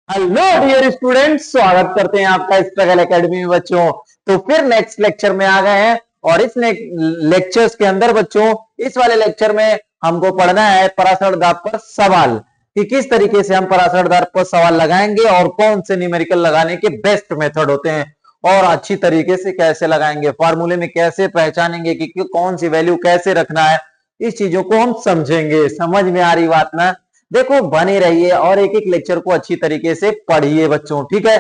Hello dear students, स्वागत करते हैं आपका स्ट्रगल एकेडमी में बच्चों। तो फिर नेक्स्ट लेक्चर में आ गए हैं और इस लेक्चर्स के अंदर बच्चों इस वाले लेक्चर में हमको पढ़ना है पराशर दाब पर सवाल कि किस तरीके से हम पराशर दाब पर सवाल लगाएंगे और कौन से न्यूमेरिकल लगाने के बेस्ट मेथड होते हैं और अच्छी तरीके से कैसे लगाएंगे, फार्मूले में कैसे पहचानेंगे कि कौन सी वैल्यू कैसे रखना है। इस चीजों को हम समझेंगे। समझ में आ रही बात ना? देखो, बने रहिए और एक एक लेक्चर को अच्छी तरीके से पढ़िए बच्चों, ठीक है।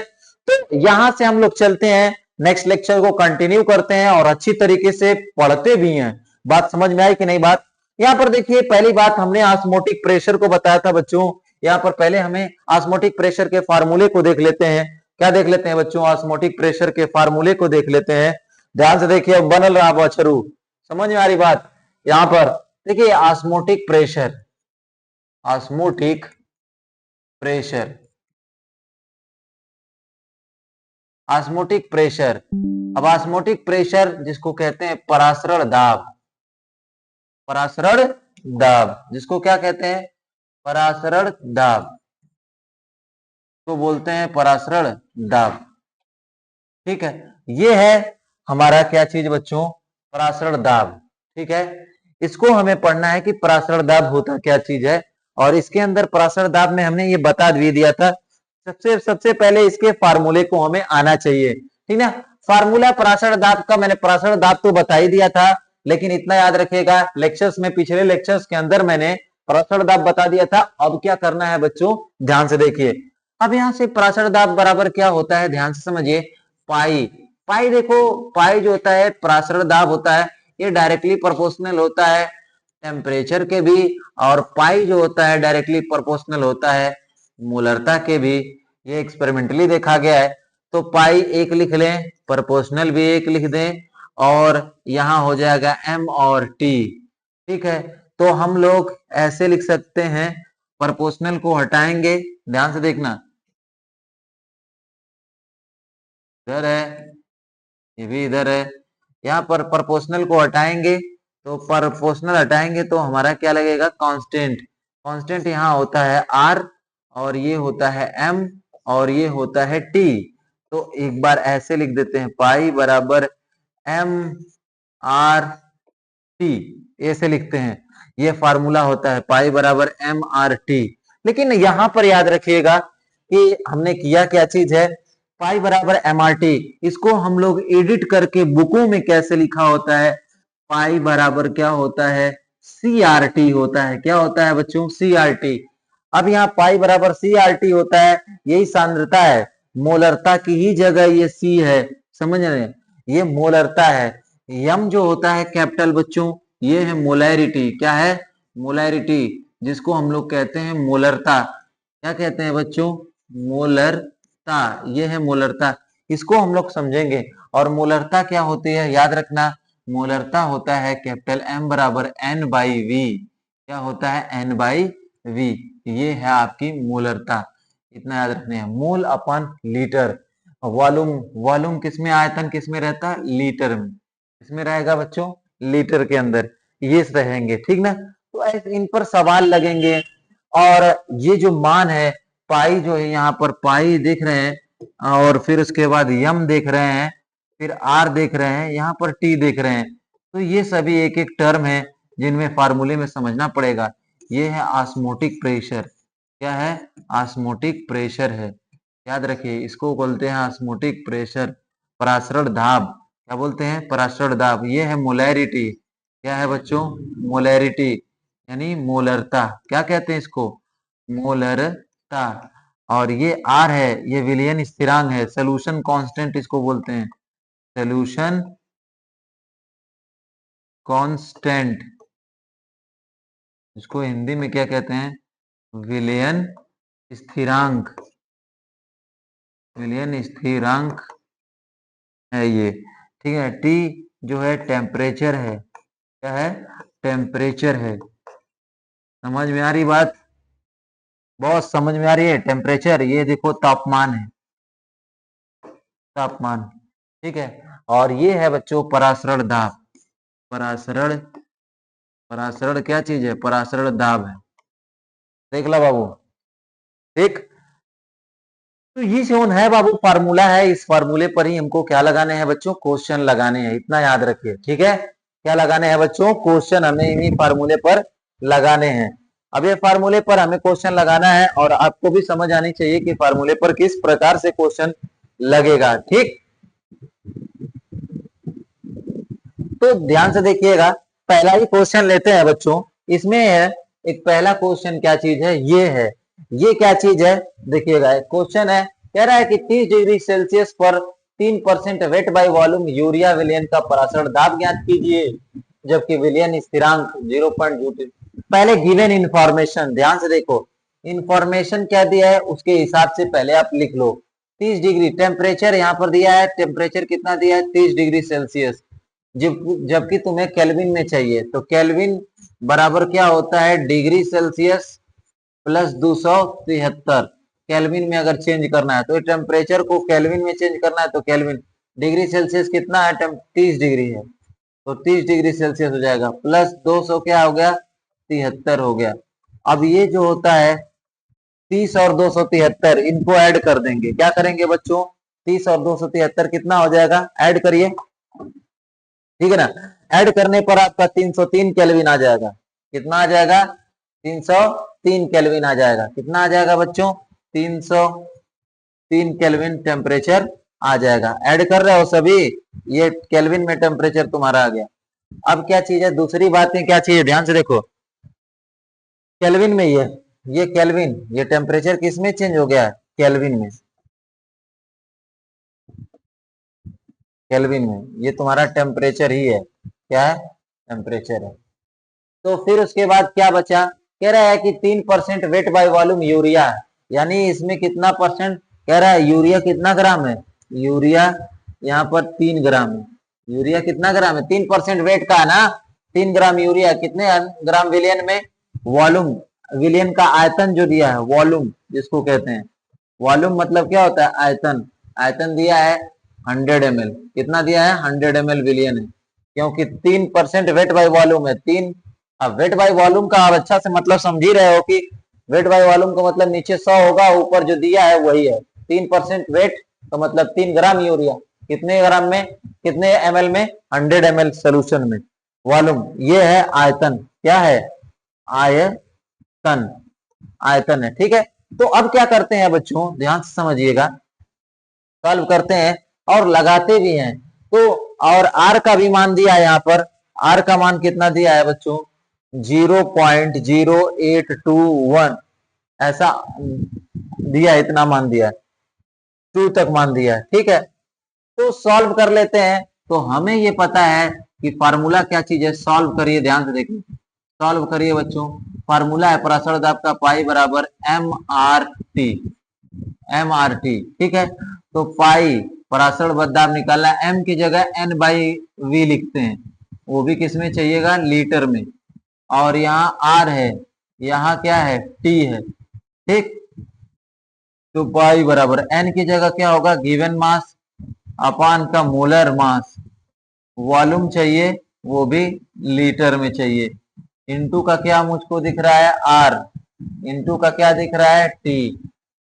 तो यहां से हम लोग चलते हैं, नेक्स्ट लेक्चर को कंटिन्यू करते हैं और अच्छी तरीके से पढ़ते भी हैं। बात समझ में आई कि नहीं? बात यहाँ पर देखिए, पहली बात हमने ऑस्मोटिक प्रेशर को बताया था बच्चों। यहाँ पर पहले हमें ऑस्मोटिक प्रेशर के फार्मूले को देख लेते हैं। क्या देख लेते हैं बच्चों? ऑस्मोटिक प्रेशर के फार्मूले को देख लेते हैं। ध्यान से देखिए, अब बनल रहा बछरू। समझ में आ रही बात? यहाँ पर देखिए, osmotic pressure, osmotic pressure, osmotic pressure. अब ऑस्मोटिक प्रेशर जिसको कहते हैं परासरण दाब, परासरण दाब जिसको क्या कहते हैं? परासरण दाब को बोलते हैं परासरण दाब। ठीक है, ये है हमारा क्या चीज बच्चों? परासरण दाब। ठीक है, इसको हमें पढ़ना है कि परासरण दाब होता क्या चीज है। और इसके अंदर परासरण दाब में हमने ये बता भी दिया था। सबसे सबसे पहले इसके फार्मूले को हमें आना चाहिए, ठीक ना। फार्मूला परासरण दाब का मैंने परासरण दाब तो बता ही दिया था, लेकिन इतना याद रखिएगा, लेक्चर्स में, पिछले लेक्चर्स के अंदर मैंने परासरण दाब बता दिया था। अब क्या करना है बच्चों? ध्यान से देखिए। अब यहां से परासरण दाब बराबर क्या होता है, ध्यान से समझिए। पाई, पाई देखो, पाई जो होता है परासरण दाब होता है, ये डायरेक्टली प्रोपोर्शनल होता है टेम्परेचर के भी, और पाई जो होता है डायरेक्टली प्रोपोर्शनल होता है मोलरता के भी। ये एक्सपेरिमेंटली देखा गया है। तो पाई एक लिख लें, प्रोपोर्शनल भी एक लिख दें, और यहां हो जाएगा एम और टी। ठीक है, तो हम लोग ऐसे लिख सकते हैं, प्रोपोर्शनल को हटाएंगे, ध्यान से देखना, इधर है, ये भी इधर है। यहाँ पर प्रोपोर्शनल को हटाएंगे, तो प्रोपोर्शनल हटाएंगे तो हमारा क्या लगेगा? कांस्टेंट। कांस्टेंट यहाँ होता है आर, और ये होता है एम, और ये होता है टी। तो एक बार ऐसे लिख देते हैं, पाई बराबर एम आर टी, ऐसे लिखते हैं। ये फार्मूला होता है, पाई बराबर एम आर टी। लेकिन यहां पर याद रखिएगा कि हमने किया क्या चीज है, पाई बराबर एम आर टी, इसको हम लोग एडिट करके बुकों में कैसे लिखा होता है? पाई बराबर क्या होता है? सी आर टी होता है। क्या होता है बच्चों? C R T. अब यहाँ पाई बराबर सी आर टी होता है, यही सांद्रता है, मोलरता की ही जगह ये सी है। समझ रहे हैं? ये मोलरता है। यम जो होता है कैपिटल बच्चों, ये है मोलैरिटी। क्या है? मोलैरिटी, जिसको हम लोग कहते हैं मोलरता। क्या कहते हैं बच्चों? मोलरता। ये है मोलरता, इसको हम लोग समझेंगे। और मोलरता क्या होती है, याद रखना, मोलरता होता है कैपिटल एम बराबर एन बाई वी। क्या होता है? N by v. ये है आपकी मोलरता, इतना याद रखना है। Mole upon litre. Volume, volume किसमें, आयतन किसमें रहता है? लीटर में। इसमें रहेगा बच्चों? लीटर के अंदर ये रहेंगे, ठीक ना। तो ऐसे इन पर सवाल लगेंगे। और ये जो मान है, पाई जो है, यहाँ पर पाई देख रहे हैं, और फिर उसके बाद यम देख रहे हैं, फिर आर देख रहे हैं, यहाँ पर टी देख रहे हैं। तो ये सभी एक एक टर्म है जिनमें फार्मूले में समझना पड़ेगा। ये है ऑस्मोटिक प्रेशर। क्या है? ऑस्मोटिक प्रेशर है। याद रखिए, इसको बोलते हैं ऑस्मोटिक प्रेशर, परासरण दाब। क्या बोलते हैं? परासरण दाब। ये है मोलैरिटी। क्या है बच्चों? मोलैरिटी, यानी मोलरता। क्या कहते हैं इसको? मोलरता। और ये आर है, ये विलियन स्थिरांक है, सोल्यूशन कांस्टेंट इसको बोलते हैं, सोल्यूशन कांस्टेंट। इसको हिंदी में क्या कहते हैं? विलियन स्थिरांक। विलियन स्थिरांक है ये, ठीक है। टी जो है टेम्परेचर है। क्या है? टेम्परेचर है। समझ में आ रही बात? बहुत समझ में आ रही है। टेम्परेचर, ये देखो तापमान है, तापमान, ठीक है। और ये है बच्चों परासरण दाब। परासरण, परासरण क्या चीज है? परासरण दाब है। देख लो बाबू, ठीक। तो ये जोन है बाबू, फार्मूला है, इस फार्मूले पर ही हमको क्या लगाने हैं बच्चों, क्वेश्चन लगाने हैं, इतना याद रखिए, ठीक है। क्या लगाने हैं बच्चों, क्वेश्चन हमें इन्हीं फार्मूले पर लगाने हैं। अब ये फार्मूले पर हमें क्वेश्चन लगाना है और आपको भी समझ आनी चाहिए कि फार्मूले पर किस प्रकार से क्वेश्चन लगेगा, ठीक। तो ध्यान से देखिएगा, पहला ही क्वेश्चन लेते हैं बच्चों। इसमें है एक पहला क्वेश्चन, क्या चीज है, ये है, ये क्या चीज है, देखिएगा क्वेश्चन है, कह रहा है कि 30 डिग्री सेल्सियस पर 3% वेट बाय वॉल्यूम यूरिया विलयन का परासरण दाब ज्ञात कीजिए, जबकि विलयन स्थिरांक 0.02। पहले गिवन इंफॉर्मेशन, ध्यान से देखो, इंफॉर्मेशन क्या दिया है उसके हिसाब से पहले आप लिख लो। 30 डिग्री टेम्परेचर यहाँ पर दिया है, टेम्परेचर कितना दिया है, 30 डिग्री सेल्सियस, जबकि तुम्हें केल्विन में चाहिए, तो केल्विन बराबर क्या होता है, डिग्री सेल्सियस प्लस 273। केल्विन में अगर चेंज करना है तो टेम्परेचर को केल्विन में चेंज करना है, तो केल्विन, डिग्री सेल्सियस कितना है, 30 डिग्री है, तो 30 डिग्री सेल्सियस हो जाएगा, प्लस 200 क्या हो गया, 73 हो गया। अब ये जो होता है 30 और 273, इनको ऐड कर देंगे, क्या करेंगे बच्चों, 30 और 273 कितना हो जाएगा, ऐड करिए, ठीक है ना। ऐड करने पर आपका 303 केल्विन आ जाएगा, कितना आ जाएगा, 303 केल्विन आ जाएगा, कितना आ जाएगा बच्चों, 303 केल्विन टेम्परेचर आ जाएगा। ऐड कर रहे हो सभी, ये केल्विन में टेम्परेचर तुम्हारा आ गया। अब क्या चीज है, दूसरी बात है, क्या चीज है, ध्यान से देखो, केल्विन में ये केल्विन, ये टेम्परेचर किस में चेंज हो गया है, केल्विन में, केल्विन में, ये तुम्हारा टेम्परेचर ही है, क्या है, टेम्परेचर है। तो फिर उसके बाद क्या बचा, कह रहा है कि 3% वेट बाय वॉल्यूम यूरिया, यानी इसमें कितना परसेंट, कह रहा है यूरिया कितना ग्राम है, यूरिया यहाँ पर 3 ग्राम है, यूरिया कितना ग्राम है, 3% वेट का है ना, 3 ग्राम यूरिया, कितने ग्राम विलियन में, वॉल्यूम, विलियन का आयतन जो दिया है, वॉल्यूम जिसको कहते हैं, वॉल्यूम मतलब क्या होता है, आयतन, आयतन दिया है 100 ml, कितना दिया है, 100 ml विलियन है, क्योंकि 3% वेट बाय वॉल्यूम है, तीन। अब वेट बाय वॉल्यूम का आप अच्छा से मतलब समझ ही रहे हो कि वेट बाय वॉल्यूम का मतलब नीचे 100 होगा, ऊपर जो दिया है वही है, 3% वेट तो मतलब 3 ग्राम यूरिया, कितने ग्राम में, कितने ml में, 100 ml सोल्यूशन में, वॉल्यूम, ये है आयतन, क्या है, आयतन, आयतन है, ठीक है। तो अब क्या करते हैं बच्चों, ध्यान से समझिएगा, सॉल्व करते हैं और लगाते भी हैं, तो और आर का भी मान दिया है, यहाँ पर आर का मान कितना दिया है बच्चों, 0.0821, ऐसा दिया, इतना मान दिया है, 2 तक मान दिया है, ठीक है। तो सॉल्व कर लेते हैं, तो हमें ये पता है कि फार्मूला क्या चीज है, सॉल्व करिए, ध्यान से देखिए, सॉल्व करिए बच्चों, फार्मूला है परासरण दाब का पाई बराबर MRT, MRT, ठीक है। तो पाई परासरण बददाब निकालना है, एम की जगह N/V लिखते हैं, वो भी किसमें चाहिएगा, लीटर में, और यहाँ आर है, यहाँ क्या है, टी है, ठीक। तो पाई बराबर एन की जगह क्या होगा, गिवन मास अपान का मोलर मास, वॉल्यूम चाहिए वो भी लीटर में चाहिए, इनटू का क्या मुझको दिख रहा है, आर, इनटू का क्या दिख रहा है, टी।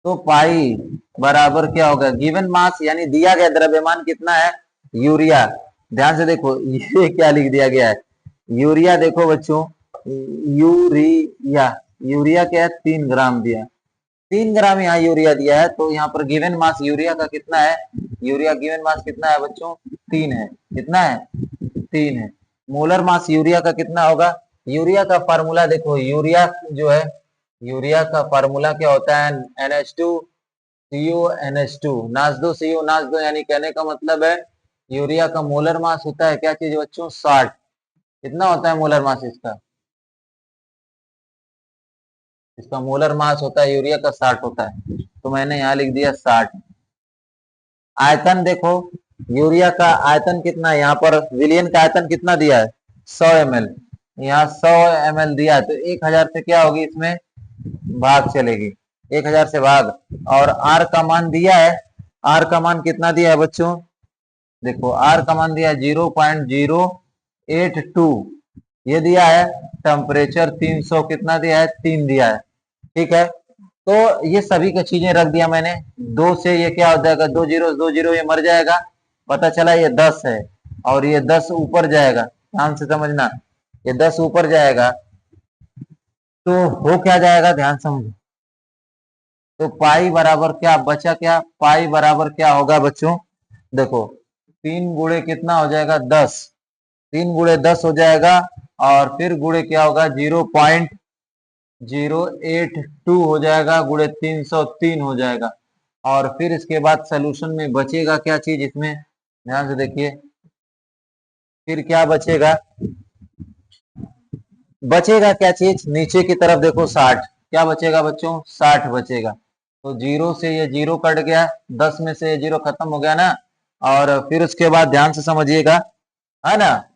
तो पाई बराबर क्या होगा, गिवन मास यानी दिया गया द्रव्यमान कितना है, यूरिया, ध्यान से देखो ये क्या लिख दिया गया है, यूरिया, देखो बच्चों, यूरिया, यूरिया क्या है, 3 ग्राम दिया, 3 ग्राम यहाँ यूरिया दिया है, तो यहाँ पर गिवन मास यूरिया का कितना है, यूरिया गिवन मास कितना है बच्चों, 3 है, कितना है, 3 है। मोलर मास यूरिया का कितना होगा, यूरिया का फार्मूला देखो, यूरिया जो है, यूरिया का फार्मूला क्या होता है, NH2CuNH2, नाच दो सीयू नाच दो, यानी कहने का मतलब है यूरिया का मोलर मास होता है क्या चीज बच्चों, 60, कितना होता है मोलर मास इसका, इसका मोलर मास होता है यूरिया का 60 होता है, तो मैंने यहाँ लिख दिया 60। आयतन देखो, यूरिया का आयतन कितना है, यहाँ पर विलियन का आयतन कितना दिया है, 100 ml, यहाँ 100 ml दिया है, तो 1000 से क्या होगी, इसमें भाग चलेगी, 1000 से भाग, और आर का मान दिया है, आर का मान कितना दिया है बच्चों, देखो आर का मान दिया है 0.082, ये दिया है, टेम्परेचर 300 कितना दिया है, 3 दिया है, ठीक है। तो ये सभी की चीजें रख दिया मैंने। 2 से ये क्या हो जाएगा, 2 जीरो ये मर जाएगा, पता चला ये 10 है, और ये 10 ऊपर जाएगा, ध्यान से समझना, ये 10 ऊपर जाएगा तो हो क्या जाएगा, ध्यान समझो। तो पाई बराबर क्या बचा, क्या पाई बराबर क्या होगा बच्चों, देखो 3 गुणे कितना हो जाएगा 10, 3 गुणे 10 हो जाएगा, और फिर गुणे क्या होगा 0.082 हो जाएगा, गुणे 303 हो जाएगा। और फिर इसके बाद सोल्यूशन में बचेगा क्या चीज, इसमें ध्यान से देखिए, फिर क्या बचेगा, बचेगा क्या चीज, नीचे की तरफ देखो 60, क्या बचेगा बच्चों 60 बचेगा। तो 0 से ये 0 कट गया, 10 में से ये 0 खत्म हो गया ना, और फिर उसके बाद ध्यान से समझिएगा, है ना,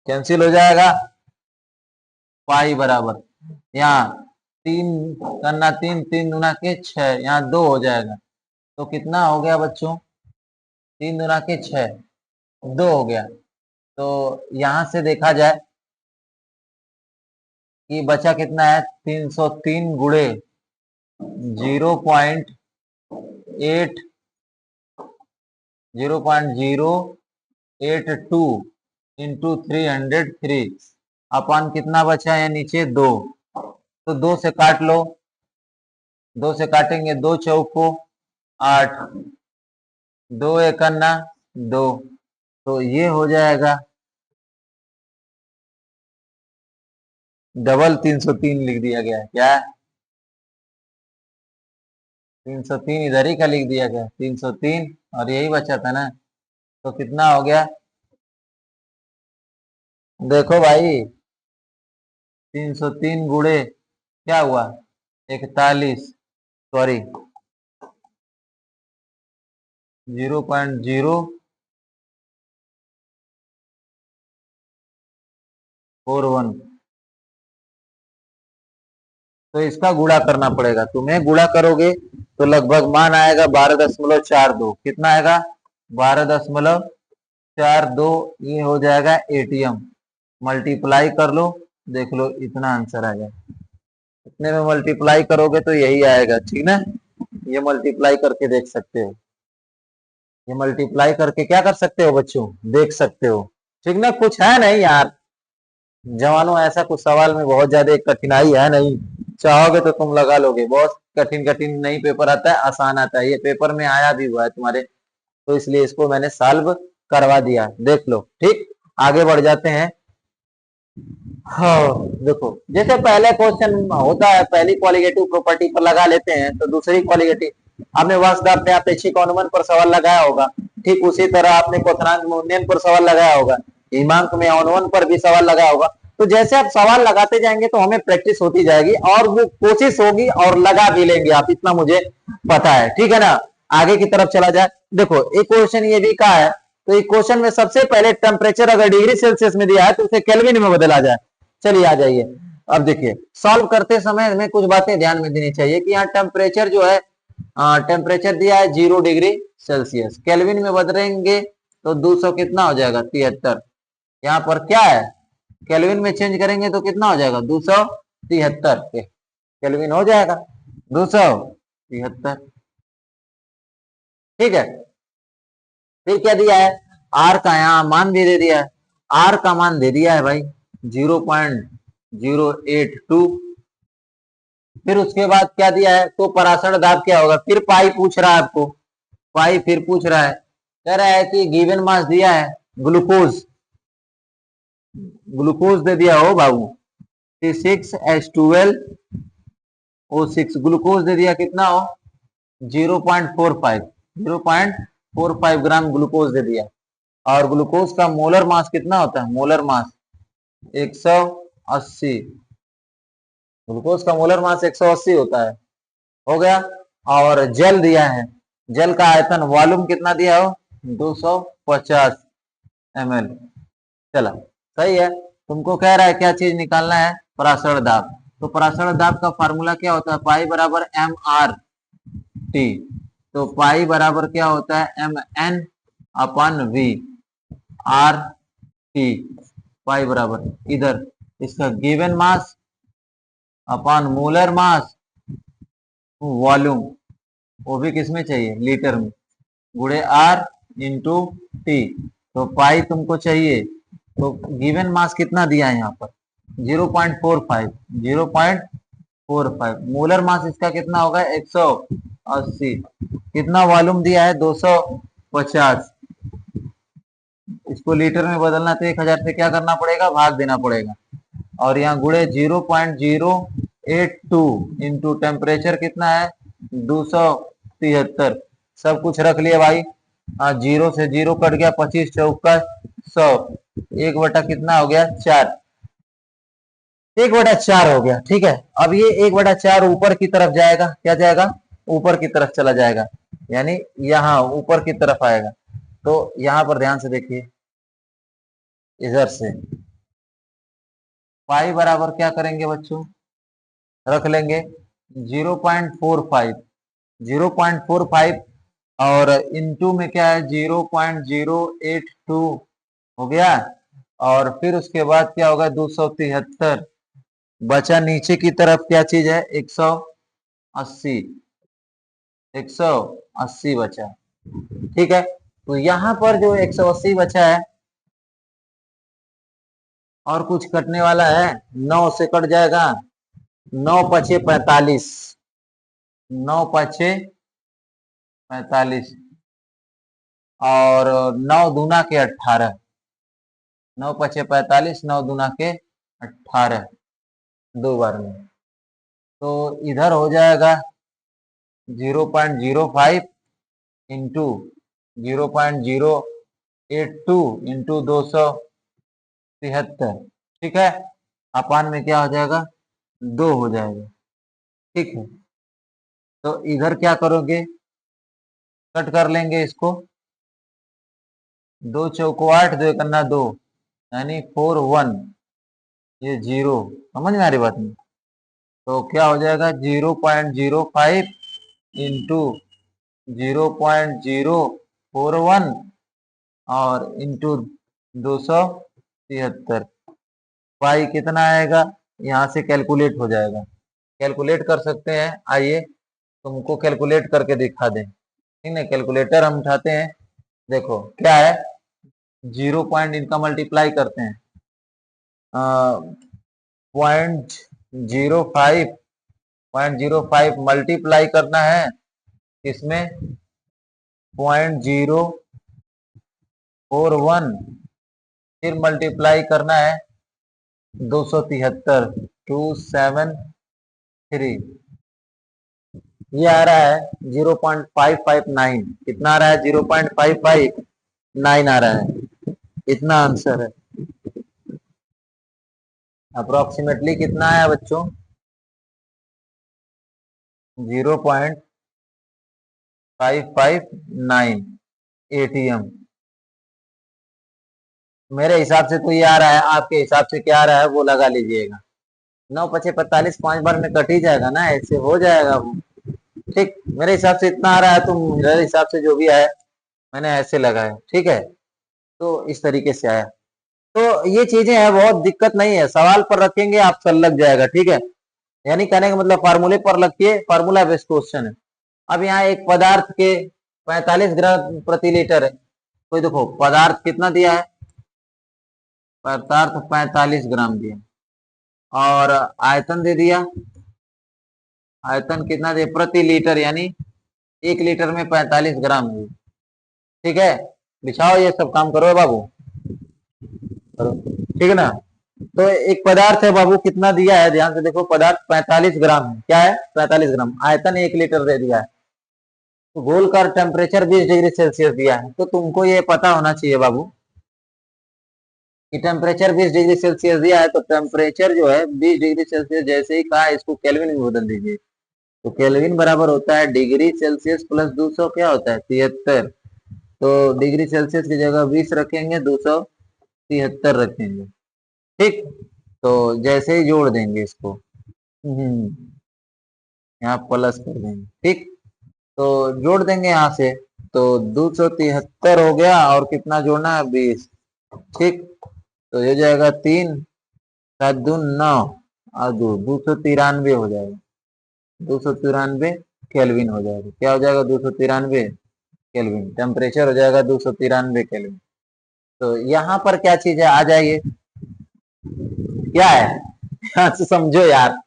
कैंसिल हो जाएगा, पाई बराबर यहाँ 3 करना, 3 3 गुना के 6, यहाँ 2 हो जाएगा, तो कितना हो गया बच्चों, 3 गुना के 6, 2 हो गया। तो यहां से देखा जाए कि बचा कितना है, 303 गुणे 0.8 0.082 इंटू 303 अपन कितना बचा है नीचे 2, तो 2 से काट लो, 2 से काटेंगे, 2 चौको 8, 2 एकन्ना 2, तो ये हो जाएगा डबल 303 लिख दिया गया है, क्या 303 इधर ही का लिख दिया गया, 303, और यही बचा था ना, तो कितना हो गया, देखो भाई 303 गुणे क्या हुआ 41, सॉरी 0.041, तो इसका गुणा करना पड़ेगा, तुम्हें गुणा करोगे तो लगभग मान आएगा 12.42, कितना आएगा 12.42, ये हो जाएगा एटीएम, मल्टीप्लाई कर लो, देख लो इतना आंसर आ गया, इतने में मल्टीप्लाई करोगे तो यही आएगा, ठीक ना, ये मल्टीप्लाई करके देख सकते हो, ये मल्टीप्लाई करके क्या कर सकते हो बच्चों, देख सकते हो, ठीक ना, कुछ है नहीं यार जवानों, ऐसा कुछ सवाल में बहुत ज्यादा कठिनाई है नहीं, चाहोगे तो तुम लगा लोगे, बहुत कठिन कठिन नहीं पेपर आता है, आसान आता है, ये पेपर में आया भी हुआ है तुम्हारे, तो इसलिए इसको मैंने सॉल्व करवा दिया, देख लो, ठीक, आगे बढ़ जाते हैं। हाँ देखो, जैसे पहले क्वेश्चन होता है, पहली क्वालिटेटिव प्रॉपर्टी पर लगा लेते हैं, तो दूसरी क्वालिटेटिव आपने वास्तव अपने अपेक्षिक अनुमान पर सवाल लगाया होगा, ठीक उसी तरह आपने क्वथनांक में उन्नयन पर सवाल लगाया होगा, हिमांक में अनुमान पर भी सवाल लगाया होगा, तो जैसे आप सवाल लगाते जाएंगे तो हमें प्रैक्टिस होती जाएगी, और वो कोशिश होगी और लगा भी लेंगे आप, इतना मुझे पता है, ठीक है ना। आगे की तरफ चला जाए, देखो एक क्वेश्चन ये भी कहा है, तो एक क्वेश्चन में सबसे पहले टेम्परेचर अगर डिग्री सेल्सियस में दिया है तो उसे केल्विन में बदला जाए, चलिए आ जाइए। अब देखिए सॉल्व करते समय हमें कुछ बातें ध्यान में देनी चाहिए कि यहाँ टेम्परेचर जो है, टेम्परेचर दिया है 0 डिग्री सेल्सियस, केल्विन में बदलेंगे तो 200 कितना हो जाएगा 73, यहाँ पर क्या है केल्विन में चेंज करेंगे तो कितना हो जाएगा 273 के केल्विन हो जाएगा 273, ठीक है। फिर क्या दिया है, आर का यहाँ मान भी दे दिया है, आर का मान दे दिया है भाई 0.082, फिर उसके बाद क्या दिया है, तो परासरण दाब क्या होगा, फिर पाई पूछ रहा है आपको, पाई फिर पूछ रहा है, कह रहा है कि गिवन मास दिया है ग्लूकोज, ग्लूकोज दे दिया हो बाबू C6H12O6, ग्लूकोज दे दिया कितना हो 0.45, 0.45 ग्राम ग्लूकोज दे दिया, और ग्लूकोज का मोलर मास कितना होता है, मोलर मास 180, ग्लूकोज का मोलर मास 180 होता है, हो गया। और जल दिया है, जल का आयतन वॉल्यूम कितना दिया हो 250 ml, चला सही है। तुमको कह रहा है क्या चीज निकालना है, परासरण दाब, तो परासरण दाब का फार्मूला क्या होता है, पाई बराबर MRT, तो पाई बराबर क्या होता है MN अपन V, आर टी, पाई बराबर इधर इसका गिवन मास अपन मोलर मास वॉल्यूम, वो भी किसमें चाहिए, लीटर में, गुणे आर इंटू टी। तो पाई तुमको चाहिए, तो गिवन मास कितना दिया है यहाँ पर 0.45, 0.45। मोलर मास इसका कितना होगा 180। कितना वॉल्यूम दिया है 250। इसको लीटर में बदलना तो 1000 से क्या करना पड़ेगा, भाग देना पड़ेगा। और यहाँ गुणे 0.082 इंटू टेम्परेचर कितना है 273। सब कुछ रख लिया भाई। जीरो से जीरो कट गया, 25 चौका 100, 1 बटा कितना हो गया 4, 1/4 हो गया। ठीक है, अब ये 1/4 ऊपर की तरफ जाएगा, क्या जाएगा, ऊपर की तरफ चला जाएगा, यानी यहाँ ऊपर की तरफ आएगा। तो यहाँ पर ध्यान से देखिए, इधर से पाई बराबर क्या करेंगे बच्चों, रख लेंगे 0.45, 0.45 और इनटू में क्या है 0.082 हो गया। और फिर उसके बाद क्या होगा 273 बचा, नीचे की तरफ क्या चीज है 180, 180 बचा। ठीक है, तो यहां पर जो 180 बचा है, और कुछ कटने वाला है, 9 से कट जाएगा, 9 पचे 45, 9 पचे 45 और 9 दूना के 18, 9 पचे 45, 9 दूना के 18, दो बार में। तो इधर हो जाएगा 0.05 इंटू 0.082 इंटू 273। ठीक है, अपान में क्या हो जाएगा 2 हो जाएगा। ठीक है, तो इधर क्या करोगे, कट कर लेंगे इसको, 2 चौको 8, 2 एकन्ना 2, यानी 4 1, ये 0, समझ में आ रही बात नहीं। तो क्या हो जाएगा 0.05 इंटू 0.041 और इंटू 273। पाई कितना आएगा, यहाँ से कैलकुलेट हो जाएगा, कैलकुलेट कर सकते हैं। आइए तुमको कैलकुलेट करके दिखा दें। ठीक है, कैलकुलेटर हम उठाते हैं, देखो क्या है, 0 पॉइंट इनका मल्टीप्लाई करते हैं, 0.05, 0.05 मल्टीप्लाई करना है इसमें 0.041, फिर मल्टीप्लाई करना है 273, 273, ये आ रहा है 0.559। कितना आ रहा है 0.559 आ रहा है, इतना आंसर है। अप्रोक्सीमेटली कितना आया बच्चों 0.559 ATM। मेरे हिसाब से तो ये आ रहा है, आपके हिसाब से क्या आ रहा है वो लगा लीजिएगा। 9 पचे 45 5 बार में कट ही जाएगा ना, ऐसे हो जाएगा वो। ठीक, मेरे हिसाब से इतना आ रहा है, तो मेरे हिसाब से जो भी आया मैंने ऐसे लगाया। ठीक है, तो इस तरीके से आया। तो ये चीजें हैं, बहुत दिक्कत नहीं है, सवाल पर रखेंगे आप सर लग जाएगा। ठीक है, यानी कहने का मतलब फार्मूले पर रखिए, फार्मूला बेस्ड क्वेश्चन है। अब यहाँ एक पदार्थ के 45 ग्राम प्रति लीटर है, कोई देखो पदार्थ कितना दिया है, पदार्थ 45 ग्राम दिया, और आयतन दे दिया, आयतन कितना दे प्रति लीटर, यानी 1 लीटर में 45 ग्राम है। ठीक है, बिछाओ ये सब काम करो बाबू, करो। ठीक है ना, तो एक पदार्थ है बाबू, कितना दिया है ध्यान से देखो, पदार्थ 45 ग्राम है, क्या है 45 ग्राम, आयतन 1 लीटर दे दिया है, तो गोल का टेम्परेचर 20 डिग्री सेल्सियस दिया है। तो तुमको ये पता होना चाहिए बाबू कि टेम्परेचर 20 डिग्री सेल्सियस दिया है, तो टेम्परेचर जो है 20 डिग्री सेल्सियस जैसे ही कहा, इसको केल्विन में बदल दीजिए। तो केल्विन बराबर होता है डिग्री सेल्सियस प्लस 200, क्या होता है 73। तो डिग्री सेल्सियस की जगह 20 रखेंगे, 273 रखेंगे। ठीक, तो जैसे ही जोड़ देंगे इसको, यहाँ प्लस कर देंगे। ठीक, तो जोड़ देंगे यहाँ से, तो 273 हो गया, और कितना जोड़ना है 20। ठीक, तो ये जाएगा 3 7 दून 9 और 293 हो जाएगा। 293 केल्विन हो जाएगा। क्या हो जाएगा? 293 केल्विन। टेम्परेचर हो जाएगा 293 केल्विन। तो यहाँ पर क्या चीज है, आ जाइए। क्या है यहाँ से समझो यार।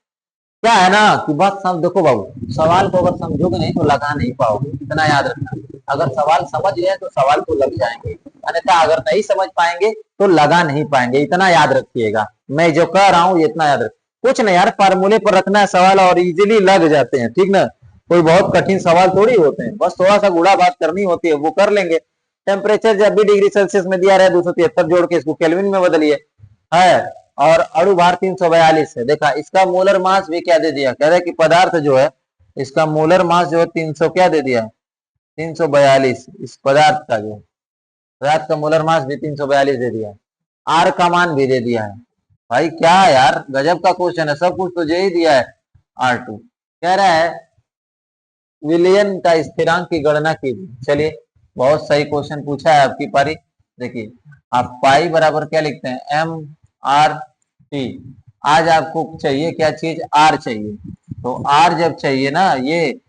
क्या है ना कि बस सब देखो बाबू, सवाल को अगर समझोगे नहीं तो लगा नहीं पाओगे, इतना याद रखना। अगर सवाल समझ गए तो सवाल को लग जाएंगे, अन्यथा अगर नहीं समझ पाएंगे तो लगा नहीं पाएंगे, इतना याद रखिएगा। मैं जो कह रहा हूँ इतना याद रख। कुछ नहीं यार, फार्मूले पर रखना है सवाल और इजीली लग जाते हैं, ठीक ना। कोई बहुत कठिन सवाल थोड़ी होते हैं, बस थोड़ा सा गुड़ा बात करनी होती है, वो कर लेंगे। टेम्परेचर जब भी डिग्री सेल्सियस में दिया रहे 273 जोड़ के इसको केल्विन में बदलिए है। और अणु भार 342 है। देखा, इसका मोलर मास भी क्या दे दिया, कह रहे कि पदार्थ जो है इसका मोलर मास जो है 300 क्या दे दिया, 342। इस पदार्थ का जो पदार्थ का मोलर मास भी 342 दे दिया। आर का मान भी दे दिया है। भाई क्या है यार, गजब का क्वेश्चन है, सब कुछ तो दे ही दिया है। R2 कह रहा है विलियन का स्थिरांक की गणना कीजिए। चलिए, बहुत सही क्वेश्चन पूछा है, आपकी पारी। देखिए, आप पाई बराबर क्या लिखते हैं, M/T। आज आपको चाहिए क्या चीज, आर चाहिए। तो आर जब चाहिए ना ये,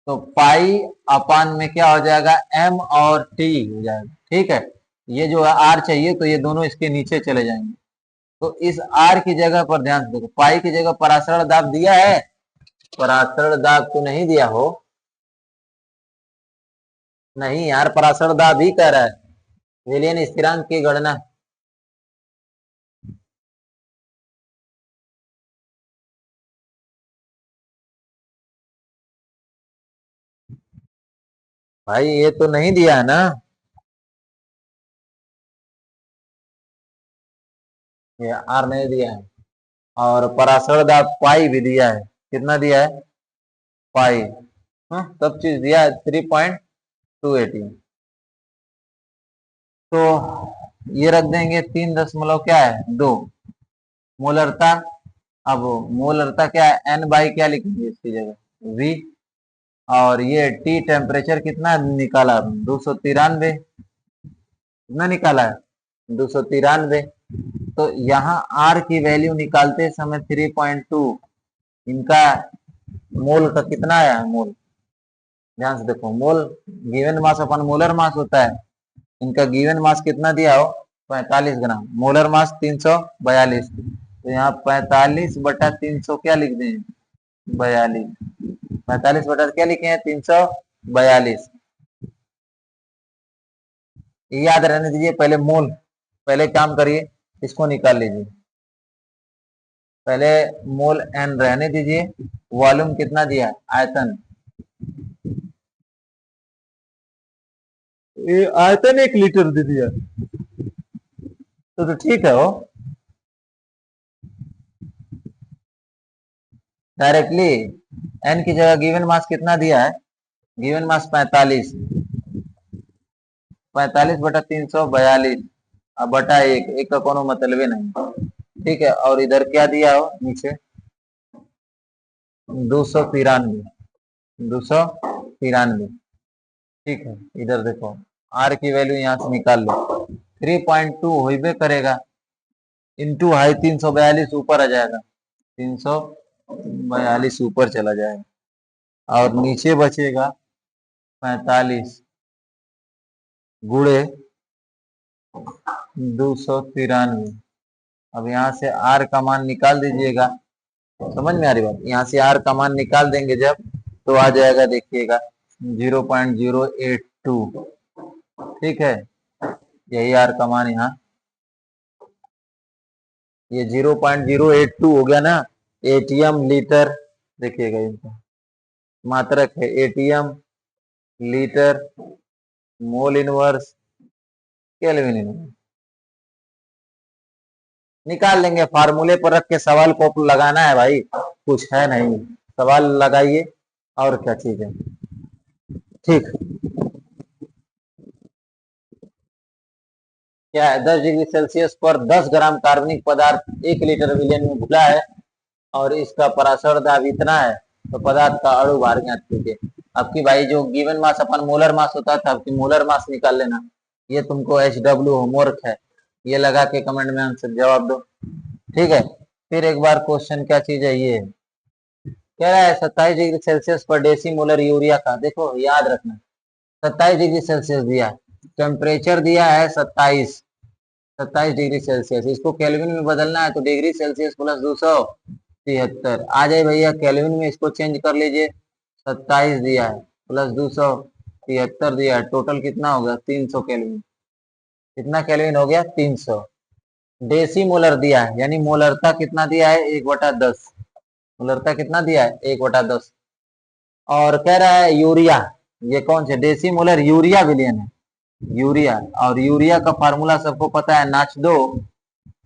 तो पाई अपान में क्या हो जाएगा, M और T हो जाएगा। ठीक है, ये जो है आर चाहिए तो ये दोनों इसके नीचे चले जाएंगे। तो इस आर की जगह पर ध्यान से देखो, पाई की जगह परासरण दाब दिया है, परासरण दाब तो नहीं दिया हो। नहीं यार, परासरण दाब ही कह रहा है, विलियन स्थिरांक की गणना। भाई ये तो नहीं दिया है ना, ये आर नहीं दिया है। और परासरण दाब पाई भी दिया है, कितना दिया है, पाई। हाँ, सब चीज दिया है, 3.218। तो ये रख देंगे 3 दशमलव क्या है, 2 मोलरता। अब मोलरता क्या है, एन बाई क्या लिखेंगे इसकी जगह, वी। और ये टी टेम्परेचर कितना निकाला, 293। कितना निकाला है, 293। तो यहाँ आर की वैल्यू निकालते समय 3.2, इनका मोल का कितना आया है, मोल ध्यान से देखो, मोल गिवन मास अपन मोलर मास होता है, इनका गिवन मास कितना दिया हो, 45 ग्राम। मोलर मास 342, तो यहाँ 45/300 क्या लिख दें, 42। 45 बटा क्या लिखे हैं, 342। याद रहने दीजिए, पहले मोल, पहले काम करिए, इसको निकाल लीजिए। पहले मोल एन रहने दीजिए, वॉल्यूम कितना दिया है, आयतन। ये आयतन 1 लीटर दे दिया, तो ठीक है वो डायरेक्टली। एन की जगह गिवन मास कितना दिया है, गिवन मास 45, 45/342। अब बटा एक, एक का कोनो मतलब नहीं। ठीक है, और इधर क्या दिया हो नीचे, 293। ठीक है, इधर देखो, आर की वैल्यू यहाँ से निकाल लो, 3.2 होइबे करेगा, इंटू हाई 342 ऊपर आ जाएगा, 342 ऊपर चला जाएगा, और नीचे बचेगा 45 गुणे 293। अब यहाँ से आर का मान निकाल दीजिएगा, समझ में आ रही बात, यहाँ से आर का मान निकाल देंगे जब, तो आ जाएगा, देखिएगा 0.082। ठीक है, यही आर का मान यहाँ, ये 0.082 हो गया ना, एटीएम लीटर। देखिएगा इनका मात्रक है, ATM litre mole inverse kelvin inverse. निकाल लेंगे, फार्मूले पर रख के सवाल को लगाना है भाई, कुछ है नहीं, सवाल लगाइए, और क्या चीज है। ठीक, क्या है, 10 डिग्री सेल्सियस पर 10 ग्राम कार्बनिक पदार्थ 1 लीटर विलियन में घुला है, और इसका परासर दाब इतना है, तो पदार्थ का अणु भार ज्ञात कीजिए। आपकी भाई जो गिवन मास अपन मोलर मास होता था, आपकी मोलर मास निकाल लेना। ये तुमको HW होमवर्क है, ये लगा के कमेंट में आंसर जवाब दो। ठीक है, फिर एक बार क्वेश्चन क्या चीज है, ये कह रहा है 27 डिग्री सेल्सियस पर डेसीमोलर यूरिया का, देखो याद रखना 27 डिग्री सेल्सियस दिया है, टेम्परेचर दिया है 27 डिग्री सेल्सियस, इसको केल्विन में बदलना है तो डिग्री सेल्सियस प्लस 273 आ जाए भैया, केल्विन में इसको चेंज कर लीजिए, 27 दिया है प्लस 273 दिया है, टोटल कितना हो गया 300 केल्विन, कितना केल्विन हो गया 300। डेसीमोलर दिया है यानी मोलरता कितना दिया है 1/10, मोलरता कितना दिया है 1/10। और कह रहा है यूरिया, ये कौन से डेसीमोलर यूरिया विलियन है, यूरिया, और यूरिया का फार्मूला सबको पता है नाच दो,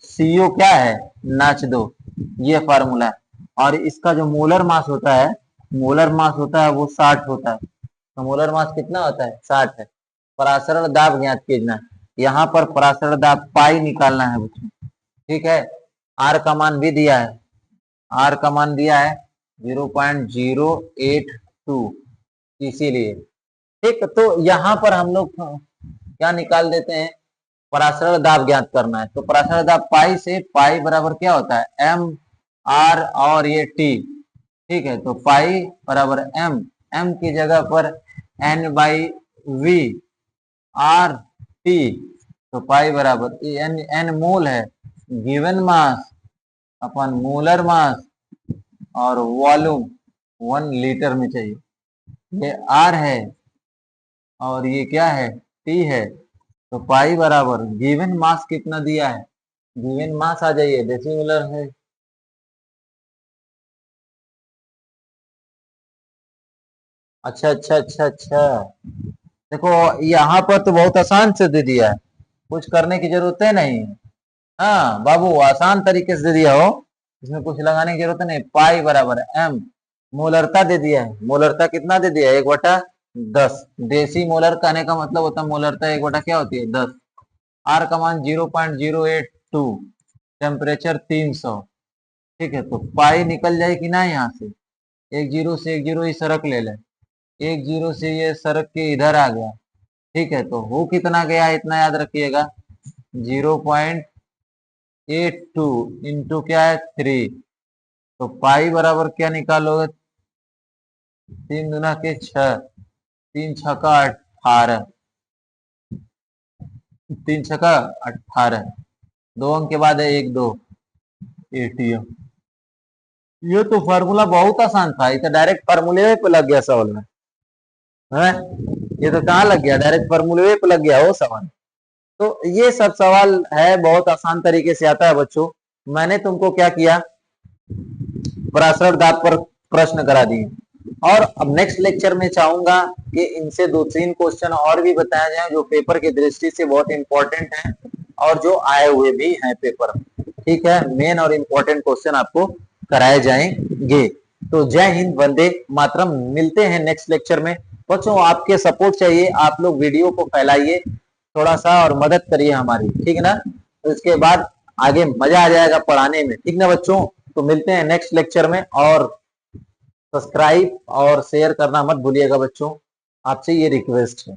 CO क्या है नाच दो, ये फार्मूला है। और इसका जो मोलर मास होता है, मोलर मास होता है वो 60 होता है, तो मोलर मास कितना होता है 60 है। परासरण दाब ज्ञात कीजिए, यहाँ पर परासरण दाब पाई निकालना है बच्चों, ठीक है। आर का मान भी दिया है, आर का मान दिया है 0.082, इसीलिए ठीक। तो यहाँ पर हम लोग क्या निकाल देते हैं, परासरण दाब ज्ञात करना है, तो परासरण दाब पाई से, पाई बराबर क्या होता है M/R और ये T, ठीक है। तो पाई बराबर M की जगह पर N/V RT, तो पाई बराबर N मोल है, गिवन मास अपन मोलर मास और वॉल्यूम 1 लीटर में चाहिए, ये R है और ये क्या है T है, तो पाई बराबर गिवन मास कितना दिया है, गिवन मास आ जाइए डेसीमोलर है, अच्छा अच्छा अच्छा अच्छा, देखो यहाँ पर तो बहुत आसान से दे दिया है, कुछ करने की जरूरत है नहीं, हाँ बाबू आसान तरीके से दे दिया हो, इसमें कुछ लगाने की जरूरत नहीं, पाई बराबर M, मोलरता दे दिया है, मोलरता कितना दे दिया है 1/10, देसी मोलर कहने का मतलब होता है मोलरता 1 क्या होती है 10, आर का मान 0.082, टेम्परेचर 300, ठीक है। तो पाई निकल जाए कि ना यहाँ से, एक जीरो से एक जीरो ही सरक ले ले, एक जीरो से ये सरक के इधर आ गया, ठीक है। तो वो कितना गया इतना याद रखिएगा, 0.82 इंटू क्या है 3, तो पाई बराबर क्या निकालोगे 3 दूना के 6, 3 छक्का 18, 3 छक्का 18, 2 अंक के बाद है 1 2 ATM। ये तो फार्मूला बहुत आसान था, ये तो डायरेक्ट फार्मूले पे लग गया सवाल में है, ये तो कहाँ लग गया डायरेक्ट फार्मूले पे लग गया वो सवाल। तो ये सब सवाल है बहुत आसान तरीके से आता है बच्चों, मैंने तुमको क्या किया परासरण दाब पर प्रश्न करा दिए, और अब नेक्स्ट लेक्चर में चाहूंगा कि इनसे 2-3 क्वेश्चन और भी बताया जाए जो पेपर की दृष्टि से बहुत इंपॉर्टेंट है और जो आए हुए भी हैं पेपर, ठीक है। मेन और इम्पोर्टेंट क्वेश्चन आपको कराए जाएंगे। तो जय हिंद, वंदे मातरम, मिलते हैं नेक्स्ट लेक्चर में। बच्चों आपके सपोर्ट चाहिए, आप लोग वीडियो को फैलाइए थोड़ा सा और मदद करिए हमारी, ठीक है ना, तो इसके बाद आगे मजा आ जाएगा पढ़ाने में, ठीक ना बच्चों। तो मिलते हैं नेक्स्ट लेक्चर में, और सब्सक्राइब और शेयर करना मत भूलिएगा बच्चों, आपसे ये रिक्वेस्ट है।